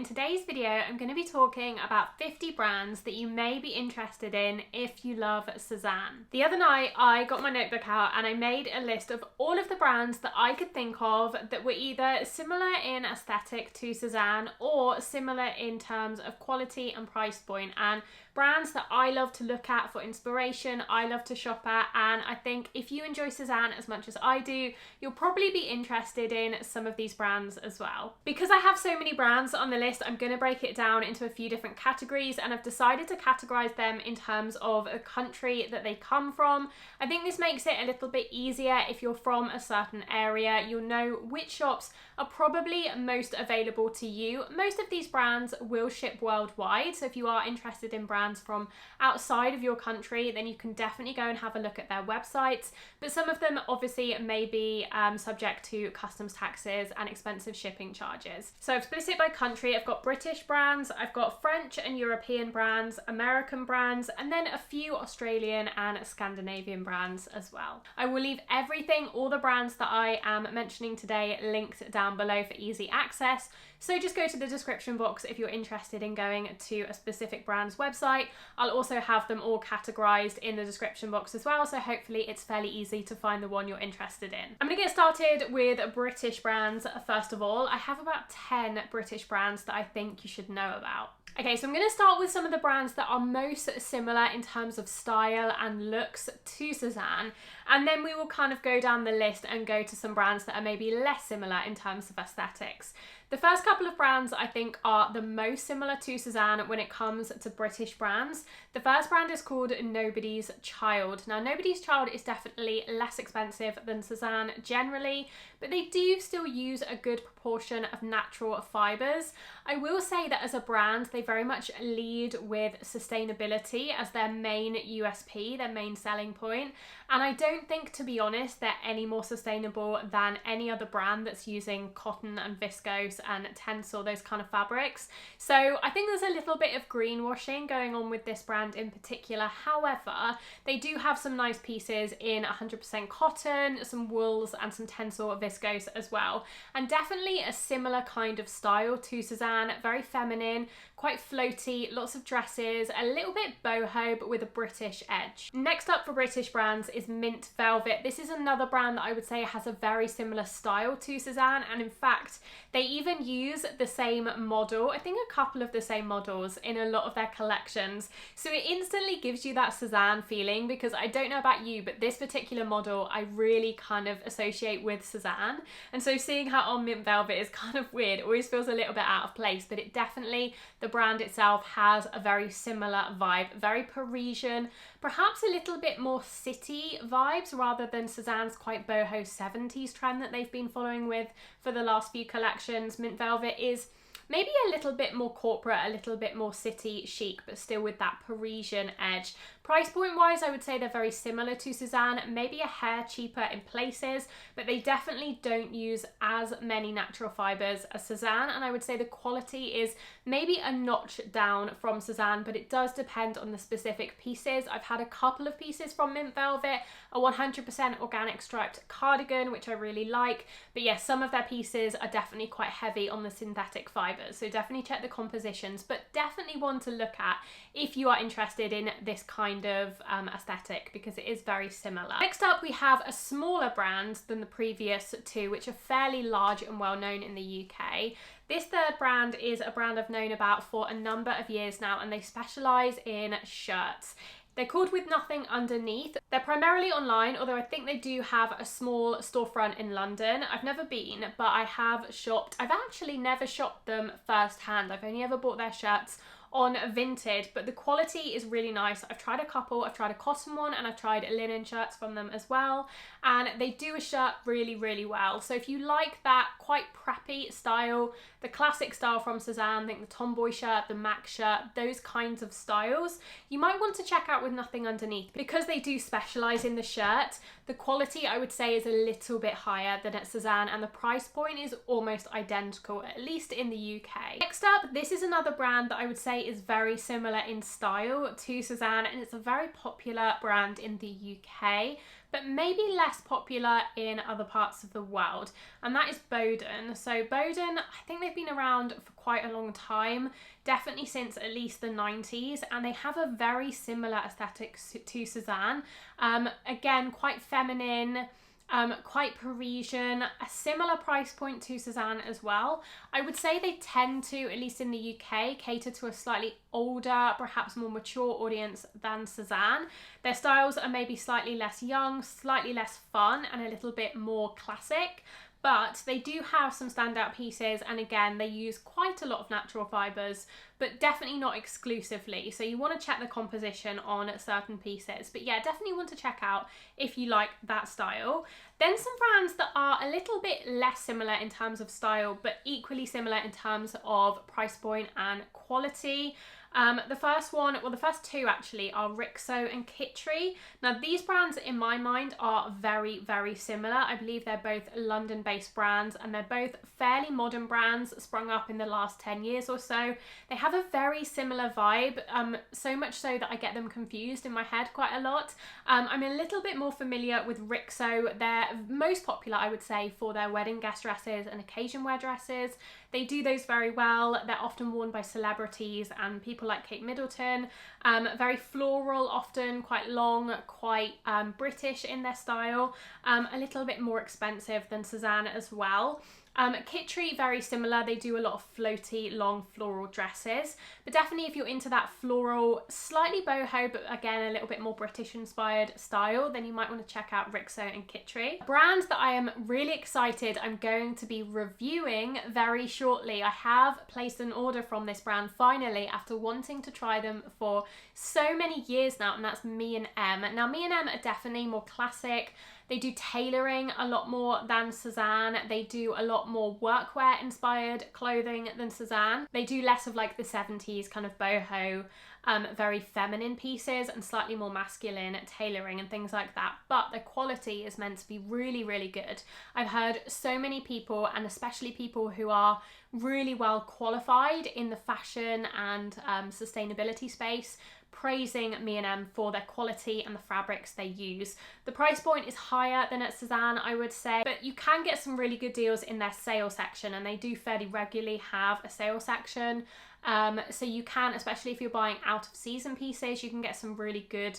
In today's video, I'm going to be talking about 50 brands that you may be interested in if you love Sézane. The other night, I got my notebook out and I made a list of all of the brands that I could think of that were either similar in aesthetic to Sézane or similar in terms of quality and price point, and brands that I love to look at for inspiration, I love to shop at, and I think if you enjoy Sézane as much as I do, you'll probably be interested in some of these brands as well. Because I have so many brands on the list, I'm going to break it down into a few different categories, and I've decided to categorize them in terms of a country that they come from. I think this makes it a little bit easier if you're from a certain area. You'll know which shops are probably most available to you. Most of these brands will ship worldwide, so if you are interested in brands from outside of your country, then you can definitely go and have a look at their websites, but some of them obviously may be subject to customs taxes and expensive shipping charges. So I've split it by country. I've got British brands, I've got French and European brands, American brands, and then a few Australian and Scandinavian brands as well. I will leave everything, all the brands that I am mentioning today, linked down below for easy access. So just go to the description box if you're interested in going to a specific brand's website. I'll also have them all categorized in the description box as well, so hopefully it's fairly easy to find the one you're interested in. I'm gonna get started with British brands first of all. I have about 10 British brands that I think you should know about. Okay, so I'm going to start with some of the brands that are most similar in terms of style and looks to Sézane, and then we will kind of go down the list and go to some brands that are maybe less similar in terms of aesthetics. The first couple of brands I think are the most similar to Sézane when it comes to British brands. The first brand is called Nobody's Child. Now, Nobody's Child is definitely less expensive than Sézane generally, but they do still use a good proportion of natural fibres. I will say that as a brand, they very much lead with sustainability as their main USP, their main selling point. And I don't think, to be honest, they're any more sustainable than any other brand that's using cotton and viscose and tencel, those kind of fabrics. So I think there's a little bit of greenwashing going on with this brand in particular. However, they do have some nice pieces in 100% cotton, some wools and some tencel viscose as well. And definitely a similar kind of style to Sézane, very feminine, quite floaty, lots of dresses, a little bit boho but with a British edge. Next up for British brands is Mint Velvet. This is another brand that I would say has a very similar style to Sézane, and in fact they even use the same model, I think a couple of the same models in a lot of their collections. So it instantly gives you that Sézane feeling, because I don't know about you, but this particular model I really kind of associate with Sézane. And so seeing her on Mint Velvet is kind of weird, it always feels a little bit out of place, but it definitely, the brand itself has a very similar vibe, very Parisian, perhaps a little bit more city vibes rather than Sézane's quite boho 70s trend that they've been following with for the last few collections. Mint Velvet is maybe a little bit more corporate, a little bit more city chic, but still with that Parisian edge. Price point wise, I would say they're very similar to Sézane, maybe a hair cheaper in places, but they definitely don't use as many natural fibres as Sézane, and I would say the quality is maybe a notch down from Sézane, but it does depend on the specific pieces. I've had a couple of pieces from Mint Velvet, a 100% organic striped cardigan, which I really like, but yes, some of their pieces are definitely quite heavy on the synthetic fibres, so definitely check the compositions, but definitely one to look at if you are interested in this kind of aesthetic, because it is very similar. Next up, we have a smaller brand than the previous two, which are fairly large and well known in the UK. This third brand is a brand I've known about for a number of years now, and they specialise in shirts. They're called With Nothing Underneath. They're primarily online, although I think they do have a small storefront in London. I've never been, but I have shopped. I've actually never shopped them firsthand. I've only ever bought their shirts on Vinted, but the quality is really nice. I've tried a couple. I've tried a cotton one and I've tried linen shirts from them as well, and they do a shirt really, really well. So if you like that quite preppy style, the classic style from Sézane, think the tomboy shirt, the Mac shirt, those kinds of styles, you might want to check out With Nothing Underneath, because they do specialise in the shirt. The quality, I would say, is a little bit higher than at Sézane, and the price point is almost identical, at least in the UK. Next up, this is another brand that I would say is very similar in style to Sézane, and it's a very popular brand in the UK. but maybe less popular in other parts of the world, and that is Boden. So Boden, I think they've been around for quite a long time, definitely since at least the 90s, and they have a very similar aesthetic to Sézane. Again, quite feminine, quite Parisian, a similar price point to Sézane as well. I would say they tend to, at least in the UK, cater to a slightly older, perhaps more mature audience than Sézane. Their styles are maybe slightly less young, slightly less fun, and a little bit more classic. But they do have some standout pieces, and again, they use quite a lot of natural fibres, but definitely not exclusively. So you want to check the composition on certain pieces. But yeah, definitely want to check out if you like that style. Then some brands that are a little bit less similar in terms of style, but equally similar in terms of price point and quality. The first two actually are Rixo and Kittree. Now these brands in my mind are very, very similar. I believe they're both London-based brands, and they're both fairly modern brands sprung up in the last 10 years or so. They have a very similar vibe, so much so that I get them confused in my head quite a lot. I'm a little bit more familiar with Rixo. They're most popular, I would say, for their wedding guest dresses and occasion wear dresses. They do those very well. They're often worn by celebrities and people like Kate Middleton. Very floral, often quite long, quite British in their style. A little bit more expensive than Sézane as well. Kittree, very similar. They do a lot of floaty, long floral dresses, but definitely if you're into that floral, slightly boho, but again a little bit more British inspired style, then you might want to check out Rixo and Kittree. Brands that I am really excited I'm going to be reviewing very shortly. I have placed an order from this brand finally after wanting to try them for so many years now, and that's Me&M. Now Me&M are definitely more classic. They do tailoring a lot more than Sézane. They do a lot more workwear inspired clothing than Sézane. They do less of like the 70s kind of boho, very feminine pieces, and slightly more masculine tailoring and things like that. But the quality is meant to be really, really good. I've heard so many people, and especially people who are really well qualified in the fashion and sustainability space, praising Me&M for their quality and the fabrics they use. The price point is higher than at Sézane, I would say, but you can get some really good deals in their sale section, and they do fairly regularly have a sale section. So you can, especially if you're buying out of season pieces, you can get some really good,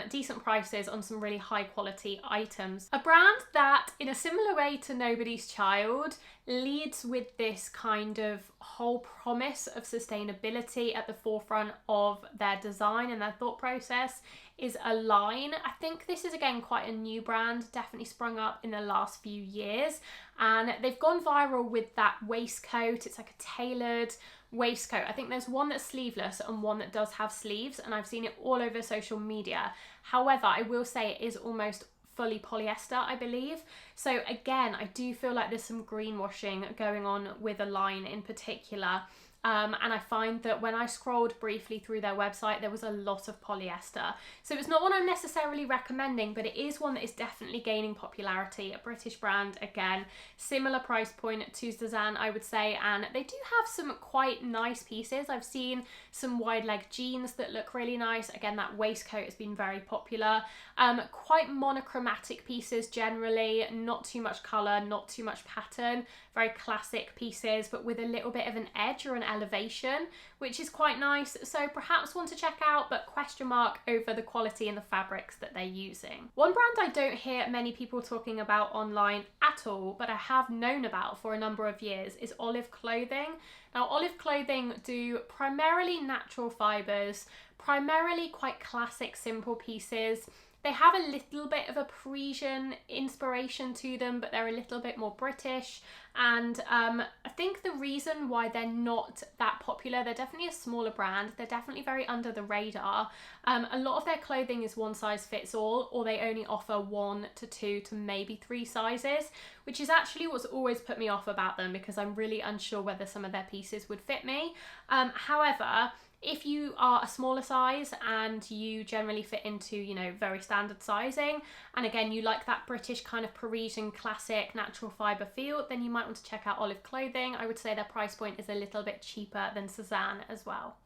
decent prices on some really high quality items. A brand that, in a similar way to Nobody's Child, leads with this kind of whole promise of sustainability at the forefront of their design and their thought process is Align. I think this is again quite a new brand, definitely sprung up in the last few years, and they've gone viral with that waistcoat. It's like a tailored waistcoat. I think there's one that's sleeveless and one that does have sleeves, and I've seen it all over social media. However, I will say it is almost fully polyester, I believe. So again, I do feel like there's some greenwashing going on with Align in particular. And I find that when I scrolled briefly through their website, there was a lot of polyester. So it's not one I'm necessarily recommending, but it is one that is definitely gaining popularity. A British brand, again, similar price point to Sézane, I would say, and they do have some quite nice pieces. I've seen some wide leg jeans that look really nice. Again, that waistcoat has been very popular. Quite monochromatic pieces generally, not too much colour, not too much pattern. Very classic pieces, but with a little bit of an edge or an elevation, which is quite nice. So perhaps one to check out, but question mark over the quality and the fabrics that they're using. One brand I don't hear many people talking about online at all, but I have known about for a number of years, is Olive Clothing. Now Olive Clothing do primarily natural fibres, primarily quite classic, simple pieces. They have a little bit of a Parisian inspiration to them, but they're a little bit more British. And I think the reason why they're not that popular, they're definitely a smaller brand. They're definitely very under the radar. A lot of their clothing is one size fits all, or they only offer 1 to 2 to maybe 3 sizes, which is actually what's always put me off about them, because I'm really unsure whether some of their pieces would fit me. However, if you are a smaller size and you generally fit into, you know, very standard sizing, and again, you like that British kind of Parisian classic natural fibre feel, then you might want to check out Olive Clothing. I would say their price point is a little bit cheaper than Sézane as well.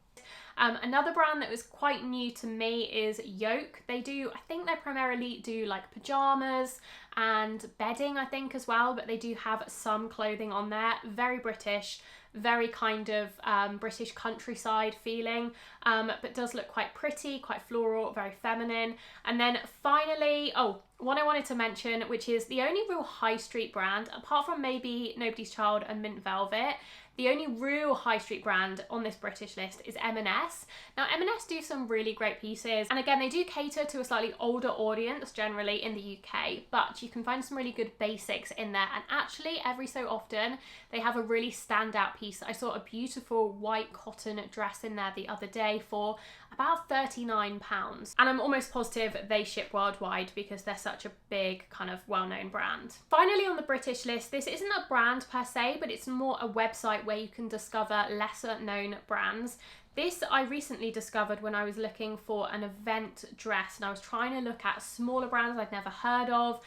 Another brand that was quite new to me is Yoke. I think they primarily do like pajamas and bedding, I think, as well, but they do have some clothing on there. Very British, very kind of British countryside feeling, but does look quite pretty, quite floral, very feminine. And then finally, one I wanted to mention, which is the only real high street brand, apart from maybe Nobody's Child and Mint Velvet, the only real high street brand on this British list is M&S. Now, M&S do some really great pieces, and again, they do cater to a slightly older audience generally in the UK, but you can find some really good basics in there, and actually every so often they have a really standout piece. I saw a beautiful white cotton dress in there the other day for about £39, and I'm almost positive they ship worldwide because they're such a big kind of well-known brand. Finally, on the British list, this isn't a brand per se, but it's more a website where you can discover lesser known brands. This I recently discovered when I was looking for an event dress, and I was trying to look at smaller brands I'd never heard of,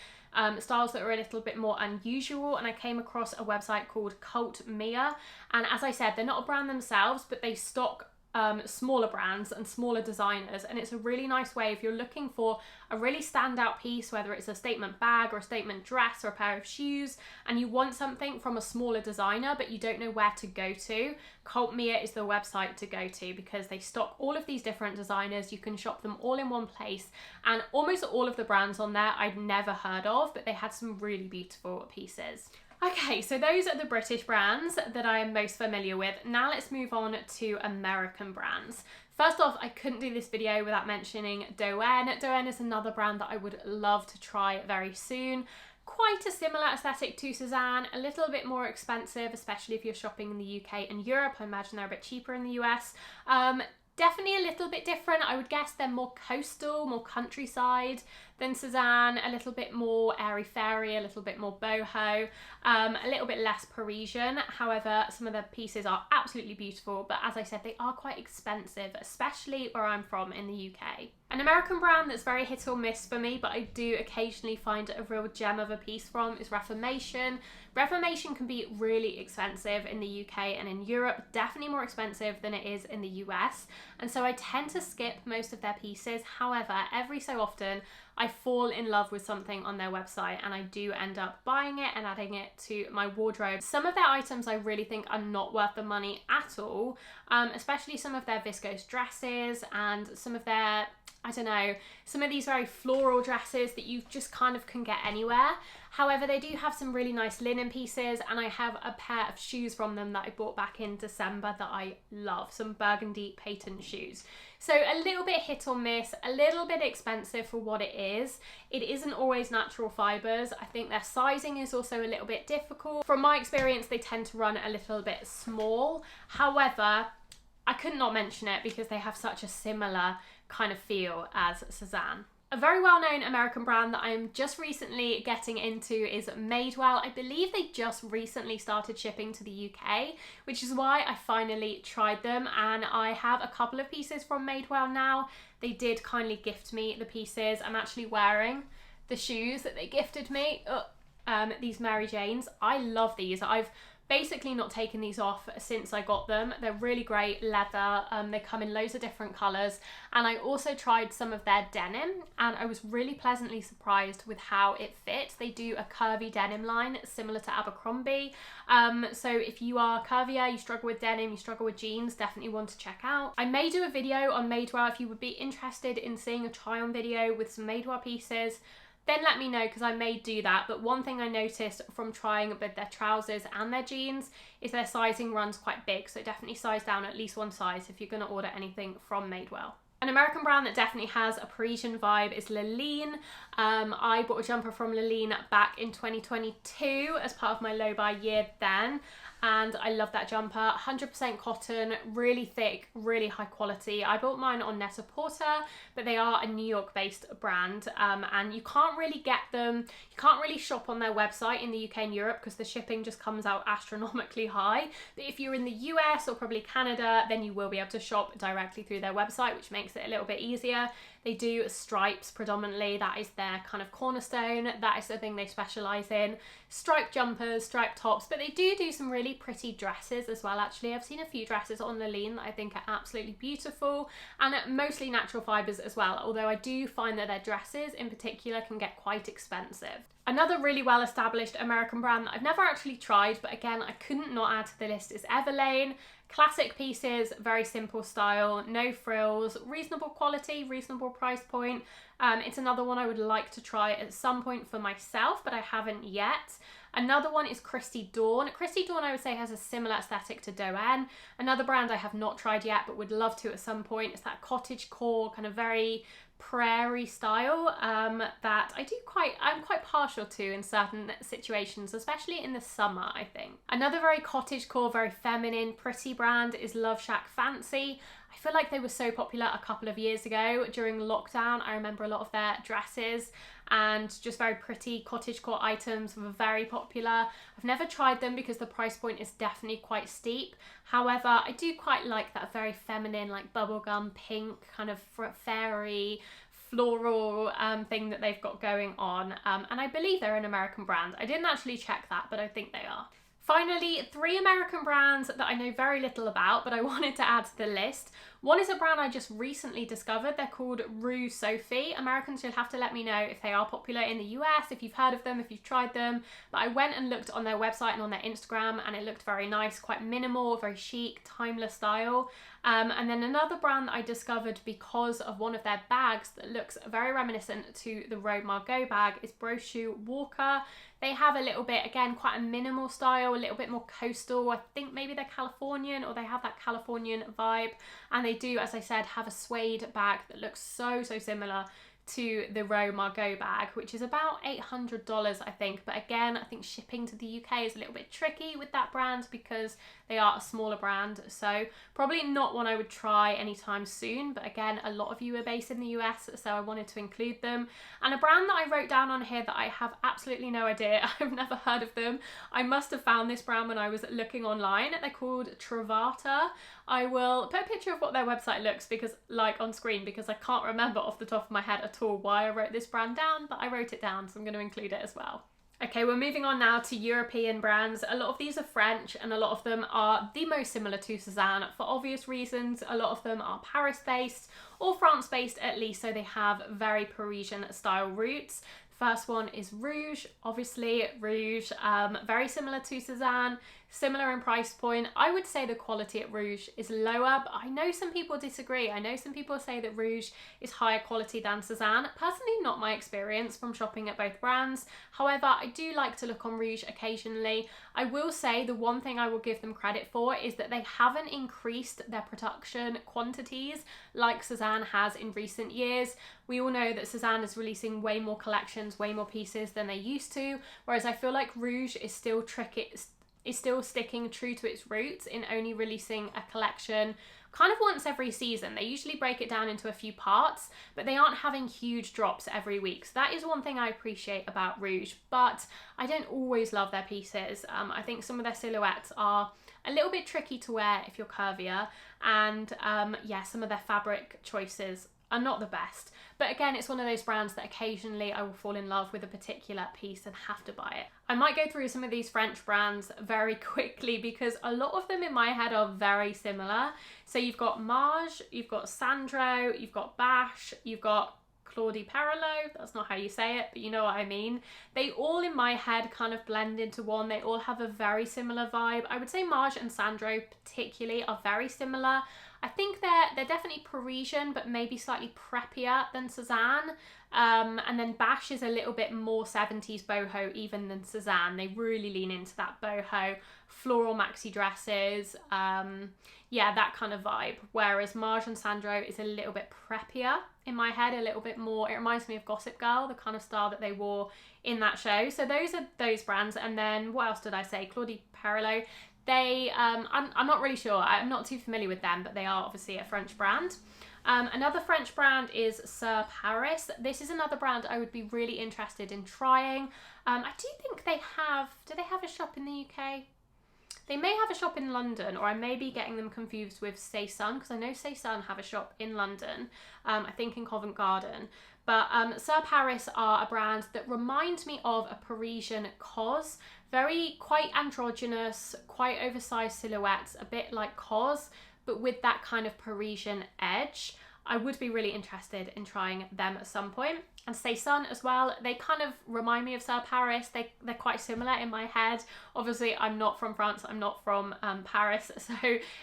styles that are a little bit more unusual, and I came across a website called Cult Mia, and as I said, they're not a brand themselves, but they stock smaller brands and smaller designers, and it's a really nice way if you're looking for a really standout piece, whether it's a statement bag or a statement dress or a pair of shoes, and you want something from a smaller designer but you don't know where to go to. Cult Mia is the website to go to because they stock all of these different designers. You can shop them all in one place, and almost all of the brands on there I'd never heard of, but they had some really beautiful pieces. Okay, so those are the British brands that I am most familiar with. Now let's move on to American brands. First off, I couldn't do this video without mentioning Doen. Doen is another brand that I would love to try very soon. Quite a similar aesthetic to Sézane, a little bit more expensive, especially if you're shopping in the UK and Europe. I imagine they're a bit cheaper in the US. Definitely a little bit different. I would guess they're more coastal, more countryside than Sézane, a little bit more airy-fairy, a little bit more boho, a little bit less Parisian. However, some of the pieces are absolutely beautiful, but as I said, they are quite expensive, especially where I'm from in the UK. An American brand that's very hit or miss for me, but I do occasionally find a real gem of a piece from, is Reformation. Reformation can be really expensive in the UK and in Europe, definitely more expensive than it is in the US, and so I tend to skip most of their pieces. However, every so often I fall in love with something on their website and I do end up buying it and adding it to my wardrobe. Some of their items I really think are not worth the money at all, especially some of their viscose dresses and some of their, I don't know, some of these very floral dresses that you just kind of can get anywhere. However, they do have some really nice linen pieces, and I have a pair of shoes from them that I bought back in December that I love, some burgundy patent shoes. So a little bit hit or miss, a little bit expensive for what it is. It isn't always natural fibres. I think their sizing is also a little bit difficult. From my experience, they tend to run a little bit small. However, I could not mention it because they have such a similar kind of feel as Sézane. A very well-known American brand that I'm just recently getting into is Madewell. I believe they just recently started shipping to the UK, which is why I finally tried them, and I have a couple of pieces from Madewell now. They did kindly gift me the pieces. I'm actually wearing the shoes that they gifted me. These Mary Janes. I love these. I've basically not taken these off since I got them. They're really great leather. They come in loads of different colours, and I also tried some of their denim and I was really pleasantly surprised with how it fits. They do a curvy denim line similar to Abercrombie, so if you are curvier, you struggle with denim, you struggle with jeans, definitely one to check out. I may do a video on Madewell if you would be interested in seeing a try on video with some Madewell pieces. Then let me know, because I may do that. But one thing I noticed from trying both their trousers and their jeans is their sizing runs quite big. So definitely size down at least one size if you're going to order anything from Madewell. An American brand that definitely has a Parisian vibe is Leline. I bought a jumper from Leline back in 2022 as part of my low buy year then. And I love that jumper. 100% cotton, really thick, really high quality. I bought mine on Net-a-Porter, but they are a New York based brand, and you can't really get them, you can't really shop on their website in the UK and Europe because the shipping just comes out astronomically high. But if you're in the US or probably Canada, then you will be able to shop directly through their website, which makes it a little bit easier. They do stripes predominantly. That is their kind of cornerstone. That is the thing they specialize in. Striped jumpers, striped tops, but they do some really pretty dresses as well, actually. I've seen a few dresses on Leline that I think are absolutely beautiful, and mostly natural fibers as well, although I do find that their dresses in particular can get quite expensive. Another really well established American brand that I've never actually tried, but again I couldn't not add to the list, is Everlane. Classic pieces, very simple style, no frills, reasonable quality, reasonable price point. It's another one I would like to try at some point for myself, but I haven't yet. Another one is Christy Dawn. Christy Dawn, I would say, has a similar aesthetic to Doen. Another brand I have not tried yet, but would love to at some point. It's that cottage core, kind of very prairie style that I'm quite partial to in certain situations, especially in the summer, I think. Another very cottage core, very feminine, pretty brand is Love Shack Fancy. I feel like they were so popular a couple of years ago during lockdown. I remember a lot of their dresses and just very pretty cottagecore items were very popular. I've never tried them because the price point is definitely quite steep. However, I do quite like that very feminine, like bubblegum pink, kind of fairy, floral thing that they've got going on. And I believe they're an American brand. I didn't actually check that, but I think they are. Finally, 3 American brands that I know very little about, but I wanted to add to the list. One is a brand I just recently discovered. They're called Rouge Sophie. Americans, you'll have to let me know if they are popular in the US, if you've heard of them, if you've tried them. But I went and looked on their website and on their Instagram, and it looked very nice, quite minimal, very chic, timeless style. And then another brand that I discovered because of one of their bags that looks very reminiscent to the Rode Margot bag is Brochu Walker. They have a little bit, again, quite a minimal style, a little bit more coastal. I think maybe they're Californian, or they have that Californian vibe. And they do, as I said, have a suede bag that looks so similar to the Rode Margot bag, which is about $800, I think. But again, I think shipping to the UK is a little bit tricky with that brand because they are a smaller brand. So probably not one I would try anytime soon. But again, a lot of you are based in the US, so I wanted to include them. And a brand that I wrote down on here that I have absolutely no idea, I've never heard of them. I must have found this brand when I was looking online. They're called Travata. I will put a picture of what their website looks like on screen, because I can't remember off the top of my head at all why I wrote this brand down, but I wrote it down, so I'm going to include it as well. Okay, we're moving on now to European brands. A lot of these are French, and a lot of them are the most similar to Sézane for obvious reasons. A lot of them are Paris-based or France-based at least, so they have very Parisian style roots. First one is Rouge, obviously Rouge, very similar to Sézane, similar in price point. I would say the quality at Rouge is lower, but I know some people disagree. I know some people say that Rouge is higher quality than Sézane. Personally, not my experience from shopping at both brands. However, I do like to look on Rouge occasionally. I will say the one thing I will give them credit for is that they haven't increased their production quantities like Sézane has in recent years. We all know that Sézane is releasing way more collections, way more pieces than they used to, whereas I feel like Rouge is still sticking true to its roots in only releasing a collection kind of once every season. They usually break it down into a few parts, but they aren't having huge drops every week. So that is one thing I appreciate about Rouge, but I don't always love their pieces. I think some of their silhouettes are a little bit tricky to wear if you're curvier, and yeah, some of their fabric choices are not the best. But again, it's one of those brands that occasionally I will fall in love with a particular piece and have to buy it. I might go through some of these French brands very quickly because a lot of them in my head are very similar. So you've got Marge, you've got Sandro, you've got Bash, you've got Claudie Parallot, that's not how you say it, but you know what I mean. They all in my head kind of blend into one. They all have a very similar vibe. I would say Marge and Sandro particularly are very similar. I think they're definitely Parisian, but maybe slightly preppier than Sézane. And then Bash is a little bit more 70s boho even than Sézane. They really lean into that boho, floral maxi dresses, yeah, that kind of vibe. Whereas Marge and Sandro is a little bit preppier in my head, a little bit more, it reminds me of Gossip Girl, the kind of style that they wore in that show. So those are those brands. And then what else did I say? Claudie Parallot. They, I'm not really sure. I'm not too familiar with them, but they are obviously a French brand. Another French brand is Sir Paris. This is another brand I would be really interested in trying. I do think do they have a shop in the UK? They may have a shop in London, or I may be getting them confused with Sézane, because I know Sézane have a shop in London, I think in Covent Garden. But Sir Paris are a brand that remind me of a Parisian COS. Quite androgynous, quite oversized silhouettes, a bit like COS, but with that kind of Parisian edge. I would be really interested in trying them at some point. And Sézane as well, they kind of remind me of Sir Paris. They're quite similar in my head. Obviously, I'm not from France, I'm not from Paris, so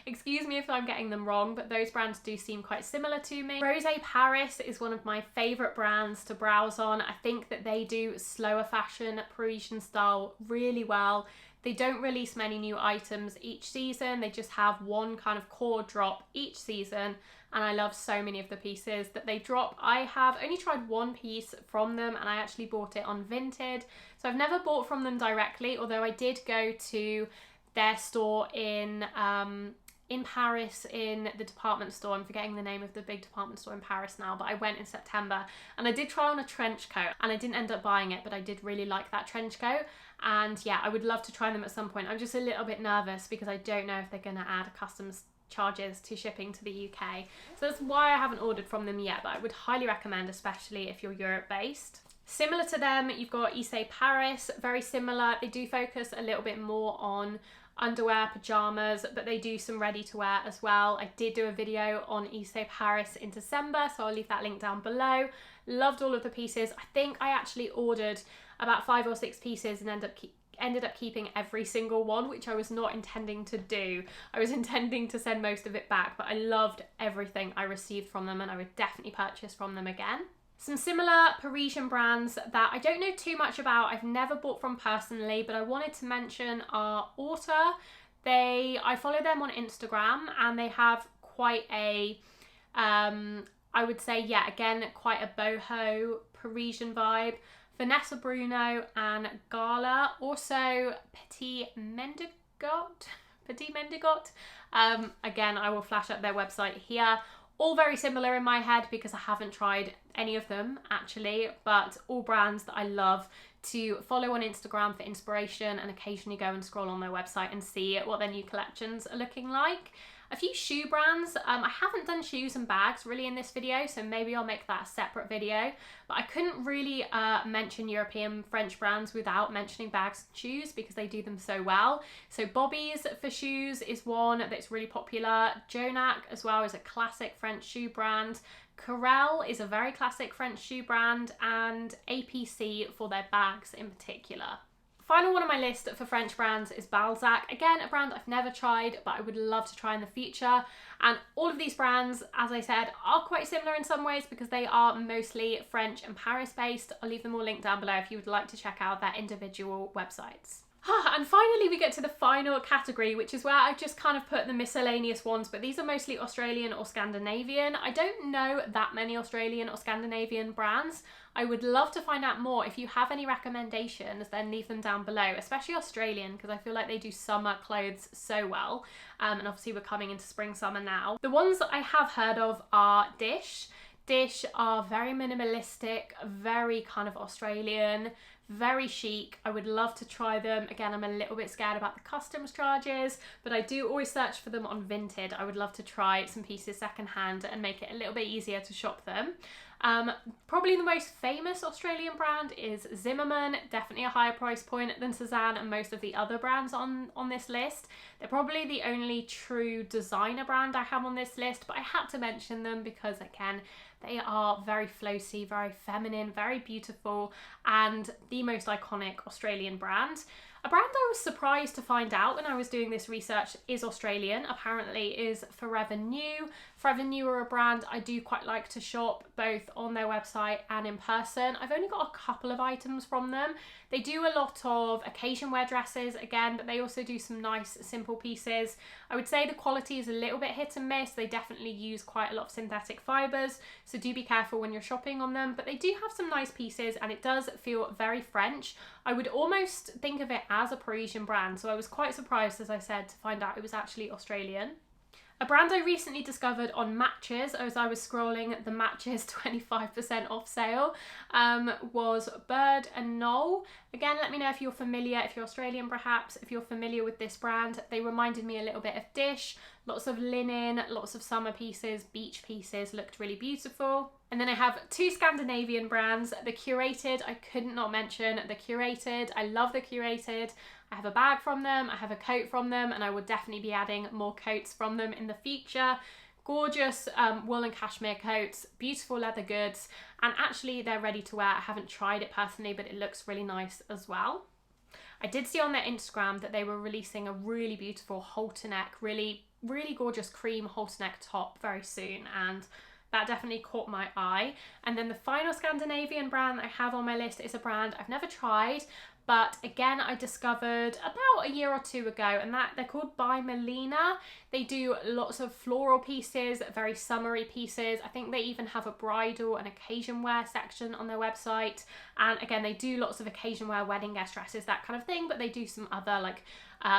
excuse me if I'm getting them wrong, but those brands do seem quite similar to me. Rosé Paris is one of my favourite brands to browse on. I think that they do slower fashion, Parisian style really well. They don't release many new items each season. They just have one kind of core drop each season, and I love so many of the pieces that they drop. I have only tried one piece from them, and I actually bought it on Vinted. So I've never bought from them directly, although I did go to their store in Paris, in the department store. I'm forgetting the name of the big department store in Paris now, but I went in September and I did try on a trench coat, and I didn't end up buying it, but I did really like that trench coat. And yeah, I would love to try them at some point. I'm just a little bit nervous because I don't know if they're going to add customs charges to shipping to the UK. So that's why I haven't ordered from them yet, but I would highly recommend, especially if you're Europe based. Similar to them, you've got Issey Paris, very similar. They do focus a little bit more on underwear, pajamas, but they do some ready to wear as well. I did do a video on Issey Paris in December, so I'll leave that link down below. Loved all of the pieces. I think I actually ordered about 5 or 6 pieces and ended up keeping every single one, which I was not intending to do. I was intending to send most of it back, but I loved everything I received from them, and I would definitely purchase from them again. Some similar Parisian brands that I don't know too much about, I've never bought from personally, but I wanted to mention are Orta. I follow them on Instagram, and they have quite a, I would say, yeah, again, quite a boho Parisian vibe. Vanessa Bruno and Gala, also Petit Mendigot. Again, I will flash up their website here. All very similar in my head because I haven't tried any of them actually, but all brands that I love to follow on Instagram for inspiration, and occasionally go and scroll on their website and see what their new collections are looking like. A few shoe brands. I haven't done shoes and bags really in this video, so maybe I'll make that a separate video, but I couldn't really mention European French brands without mentioning bags and shoes because they do them so well. So Bobby's for shoes is one that's really popular. Jonac as well is a classic French shoe brand. Carrel is a very classic French shoe brand, and APC for their bags in particular. Final one on my list for French brands is Balzac. Again, a brand I've never tried, but I would love to try in the future. And all of these brands, as I said, are quite similar in some ways because they are mostly French and Paris based. I'll leave them all linked down below if you would like to check out their individual websites. And finally we get to the final category, which is where I've just kind of put the miscellaneous ones, but these are mostly Australian or Scandinavian. I don't know that many Australian or Scandinavian brands. I would love to find out more. If you have any recommendations, then leave them down below, especially Australian, because I feel like they do summer clothes so well. And obviously we're coming into spring, summer now. The ones that I have heard of are Dish. Dish are very minimalistic, very kind of Australian, very chic. I would love to try them. Again, I'm a little bit scared about the customs charges, but I do always search for them on Vinted. I would love to try some pieces secondhand and make it a little bit easier to shop them. Probably the most famous Australian brand is Zimmermann, definitely a higher price point than Sézane and most of the other brands on this list. They're probably the only true designer brand I have on this list, but I had to mention them because, again, they are very floaty, very feminine, very beautiful, and the most iconic Australian brand. A brand I was surprised to find out when I was doing this research is Australian, apparently is Forever New. Forever New are a brand I do quite like to shop both on their website and in person. I've only got a couple of items from them. They do a lot of occasion wear dresses again, but they also do some nice simple pieces. I would say the quality is a little bit hit and miss. They definitely use quite a lot of synthetic fibres, so do be careful when you're shopping on them, but they do have some nice pieces and it does feel very French. I would almost think of it as a Parisian brand, so I was quite surprised, as I said, to find out it was actually Australian. A brand I recently discovered on Matches as I was scrolling the Matches 25% off sale was Bird and Knoll. Again, let me know if you're familiar, if you're Australian perhaps, if you're familiar with this brand. They reminded me a little bit of Dish, lots of linen, lots of summer pieces, beach pieces, looked really beautiful. And then I have two Scandinavian brands, the Curated, I couldn't not mention the Curated. I love the Curated. I have a bag from them, I have a coat from them, and I will definitely be adding more coats from them in the future. Gorgeous wool and cashmere coats, beautiful leather goods, and actually they're ready to wear. I haven't tried it personally, but it looks really nice as well. I did see on their Instagram that they were releasing a really beautiful halter neck, really gorgeous cream halter neck top very soon, and that definitely caught my eye. And then the final Scandinavian brand that I have on my list is a brand I've never tried, but again I discovered about a year or two ago, and that they're called By Melina. They do lots of floral pieces, very summery pieces. I think they even have a bridal and occasion wear section on their website, and again they do lots of occasion wear, wedding guest dresses, that kind of thing, but they do some other like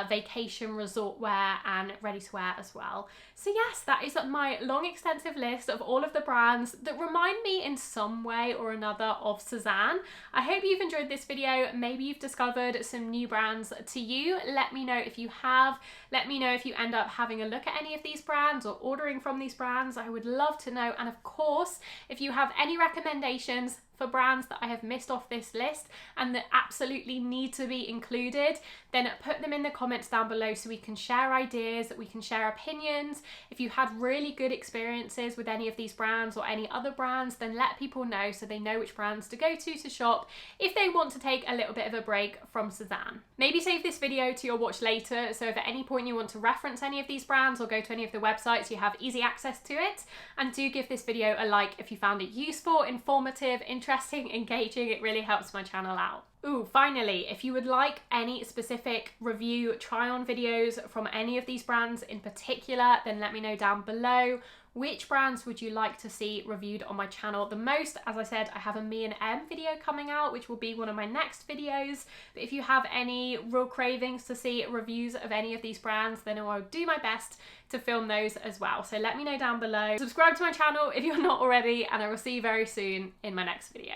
vacation resort wear and ready to wear as well. So yes, that is my long extensive list of all of the brands that remind me in some way or another of Sézane. I hope you've enjoyed this video. Maybe you've discovered some new brands to you. Let me know if you have. Let me know if you end up having a look at any of these brands or ordering from these brands. I would love to know. And of course, if you have any recommendations for brands that I have missed off this list and that absolutely need to be included, then put them in the comments down below so we can share ideas, we can share opinions. If you had really good experiences with any of these brands or any other brands, then let people know so they know which brands to go to shop if they want to take a little bit of a break from Sézane. Maybe save this video to your watch later, so if at any point you want to reference any of these brands or go to any of the websites, you have easy access to it. And do give this video a like if you found it useful, informative, interesting, engaging. It really helps my channel out. Ooh, finally, if you would like any specific review try-on videos from any of these brands in particular, then let me know down below. Which brands would you like to see reviewed on my channel the most? As I said, I have a Me and Em video coming out, which will be one of my next videos. But if you have any real cravings to see reviews of any of these brands, then I'll do my best to film those as well. So let me know down below. Subscribe to my channel if you're not already, and I will see you very soon in my next video.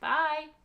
Bye!